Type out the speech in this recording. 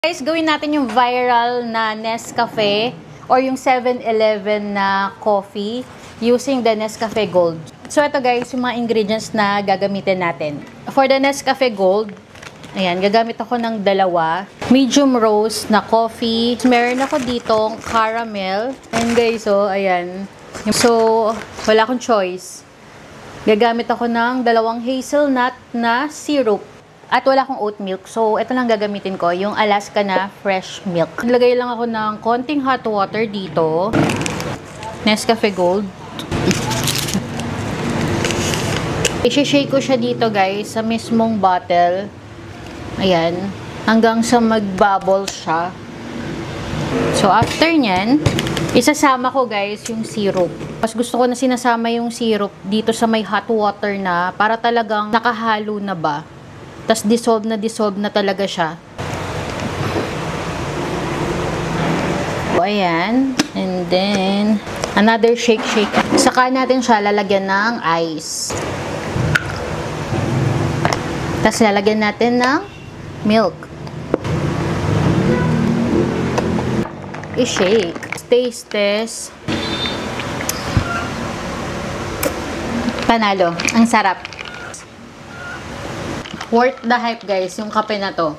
Guys, gawin natin yung viral na Nescafe or yung 7-Eleven na coffee using the Nescafe Gold. So, ito guys, yung mga ingredients na gagamitin natin. For the Nescafe Gold, ayan, gagamit ako ng dalawa. Medium roast na coffee. Meron ako ditong caramel. And guys, oh, ayan. So, wala akong choice. Gagamit ako ng dalawang hazelnut na syrup. At wala akong oat milk. So, ito lang gagamitin ko. Yung Alaska na fresh milk. Naglagay lang ako ng konting hot water dito. Nescafe Gold. I-shake ko siya dito guys sa mismong bottle. Ayan. Hanggang sa mag-bubble siya. So, after nyan, isasama ko guys yung syrup. Mas gusto ko na sinasama yung syrup dito sa may hot water na para talagang nakahalo na ba. Tapos dissolve na talaga siya. So, ayan. And then, another shake. Saka natin siya lalagyan ng ice. Tapos lalagyan natin ng milk. I-shake. Taste test. Panalo. Ang sarap. Worth the hype guys, yung kape na to.